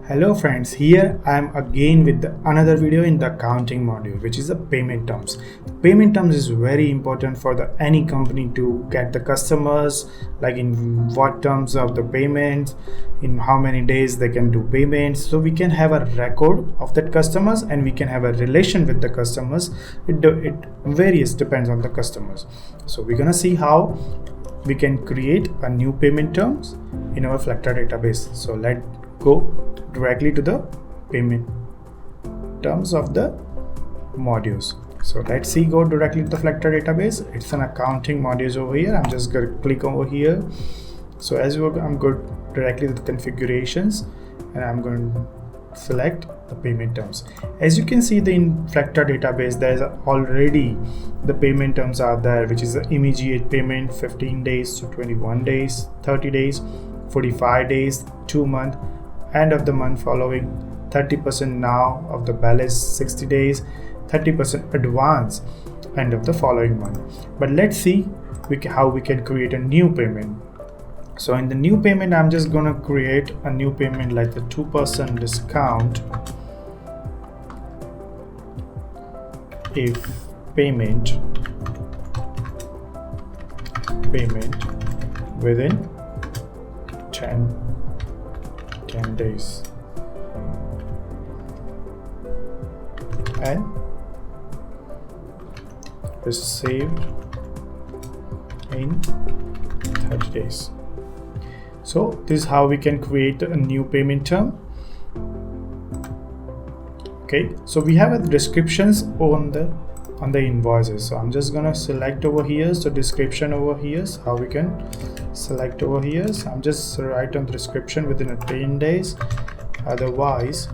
Hello friends, here I am again with another video in the accounting module, which is the payment terms. Payment terms is very important for any company to get the customers, like in what terms of the payments, in how many days they can do payments. So we can have a record of that customers and we can have a relation with the customers. It varies, depends on the customers. So we're gonna see how we can create a new payment terms in our Flectra database. So let's go directly to the payment terms of the modules. So let's see, go directly to the Flectra database. It's an accounting modules over here. I'm just going to click over here. So as you I'm going directly to the configurations and I'm going to select the payment terms. As you can see, in Flectra database there's already the payment terms are there, which is the immediate payment 15 days to 21 days, 30 days, 45 days, 2 months, end of the month following, 30% now of the balance 60 days, 30% advance end of the following month. But let's see how we can create a new payment. So in the new payment, I'm just gonna create a new payment like the 2% discount if payment within 10 days and received in 30 days. So this is how we can create a new payment term. Okay, so we have a descriptions on the invoices. So I'm just gonna select over here. So description over here is how we can select over here. So I'm just write on the description within 10 days. Otherwise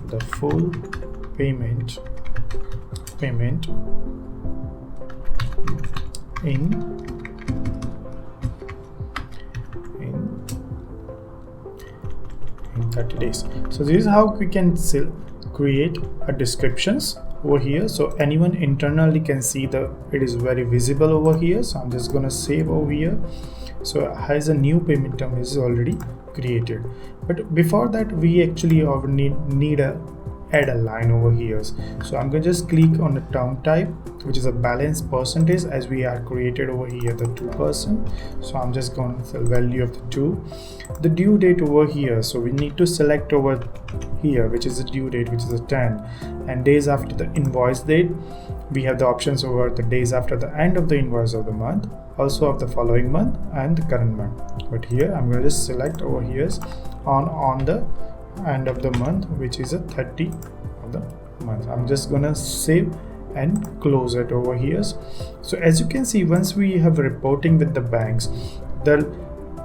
the full payment in 30 days. So this is how we can create a descriptions over here, so anyone internally can see it is very visible over here. So I'm just gonna save over here. So has a new payment term is already created, but before that we actually need a add a line over here. So I'm gonna just click on the term type, which is a balance percentage, as we are created over here the 2%. So I'm just going to the value of the 2, the due date over here. So we need to select over here, which is the due date, which is the 10, and days after the invoice date. We have the options over the days after the end of the invoice of the month, also of the following month and the current month. But here I'm going to just select over here on the end of the month, which is a 30 of the month. I'm just gonna save and close it over here. So as you can see, once we have reporting with the banks,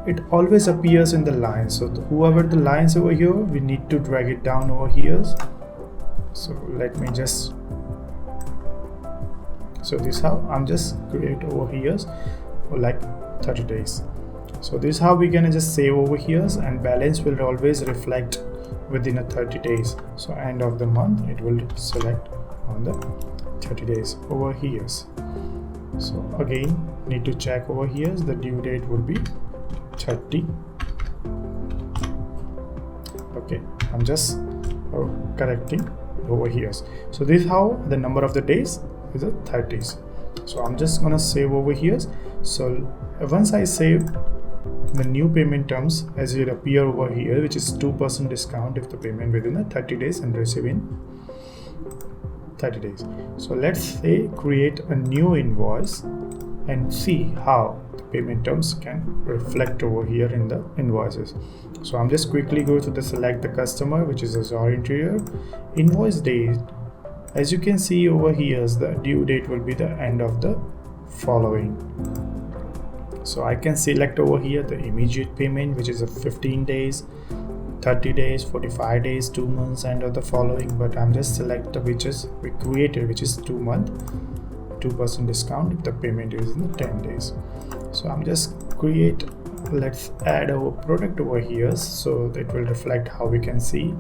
it always appears in the lines. So whoever the lines over here, we need to drag it down over here. So let me just, so this is how I'm just create over here for like 30 days. So this is how we're gonna just save over here, and balance will always reflect within a 30 days. So end of the month it will select on the 30 days over here. So again need to check over here, the due date would be 30. Okay, I'm just correcting over here. So this is how the number of the days is a 30s. So I'm just gonna save over here. So once I save the new payment terms, as it appear over here, which is 2% discount if the payment within the 30 days and receive in 30 days. So let's say create a new invoice and see how the payment terms can reflect over here in the invoices. So I'm just quickly go to the select the customer, which is our interior invoice date. As you can see over here, the due date will be the end of the following. So I can select over here the immediate payment, which is a 15 days, 30 days, 45 days, 2 months, end of the following. But I'm just select which is we created, which is 2 month, 2% discount if the payment is in 10 days. So I'm just create, let's add our product over here, so that will reflect how we can see,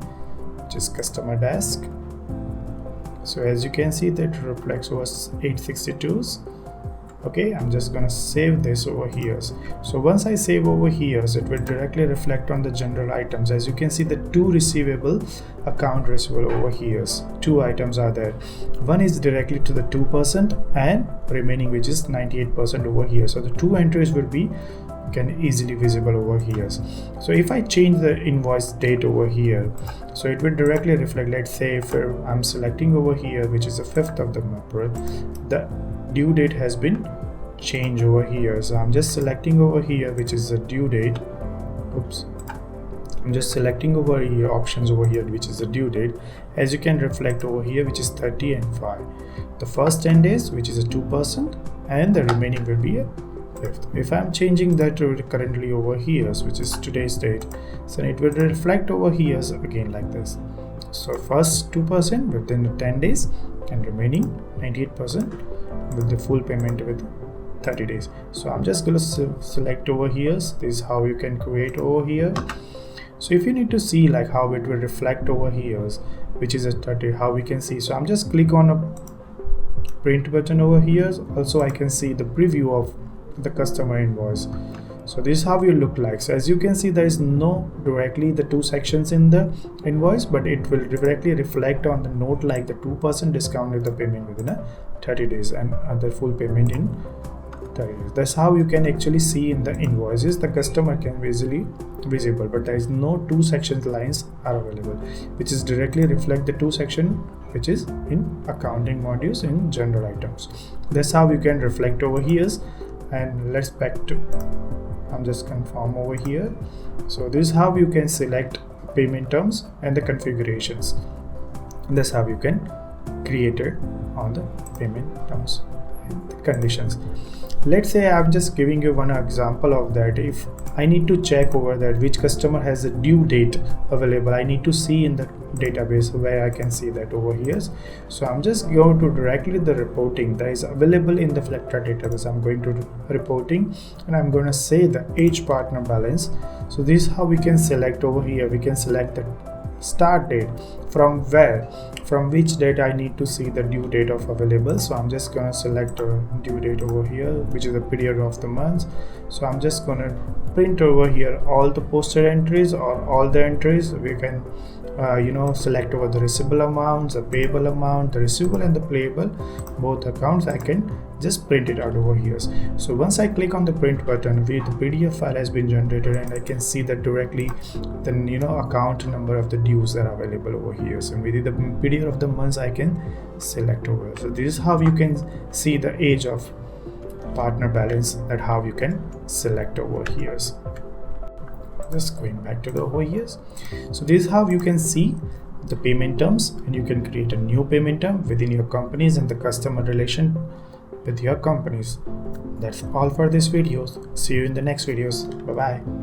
which is customer desk. So as you can see, that reflects over 862s Okay, I'm just gonna save this over here. So once I save over here, so it will directly reflect on the general items. As you can see, the two receivable account receivable over here, two items are there. One is directly to the 2% and remaining, which is 98% over here. So the two entries will be can easily visible over here. So if I change the invoice date over here, so it will directly reflect. Let's say if I'm selecting over here, which is the 5th of the month, the due date has been changed over here. So I'm just selecting over here, which is the due date. Oops, I'm just selecting over here options over here, which is the due date. As you can reflect over here, which is 30 and 5. The first 10 days, which is a 2%, and the remaining will be a 5th. If I'm changing that to currently over here, which is today's date, so it will reflect over here again like this. So first 2% within the 10 days and remaining 98% with the full payment with 30 days. So I'm just going to select over here. This is how you can create over here. So if you need to see like how it will reflect over here, which is a 30, how we can see. So I'm just click on a print button over here. Also I can see the preview of the customer invoice. So this is how you look like. So as you can see, there is no directly the two sections in the invoice, but it will directly reflect on the note like the 2% discount with the payment within a 30 days and other full payment in 30 days. That's how you can actually see in the invoices. The customer can be easily visible, but there is no two sections lines are available, which is directly reflect the two section which is in accounting modules in general items. That's how you can reflect over here. And let's back to, I'm just confirm over here. So this is how you can select payment terms and the configurations. That's how you can create it on the payment terms and the conditions. Let's say I'm just giving you one example of that. If I need to check over that which customer has a due date available, I need to see in the database where I can see that over here. So I'm just going to directly the reporting that is available in the Flectra database. I'm going to reporting and I'm going to say the age partner balance. So this is how we can select over here. We can select the start date, from which date I need to see the due date of available. So I'm just gonna select a due date over here, which is the period of the month. So I'm just gonna print over here all the posted entries or all the entries. We can select over the receivable amounts, the payable amount, the receivable and the payable, both accounts. I can just print it out over here. So once I click on the print button, the PDF file has been generated and I can see that directly the account number of the dues that are available over here. So with the period of the months I can select over. So this is how you can see the age of partner balance, that how you can select over here. Just going back to the over here. So this is how you can see the payment terms, and you can create a new payment term within your companies and the customer relation with your companies. That's all for this video. See you in the next videos. Bye bye.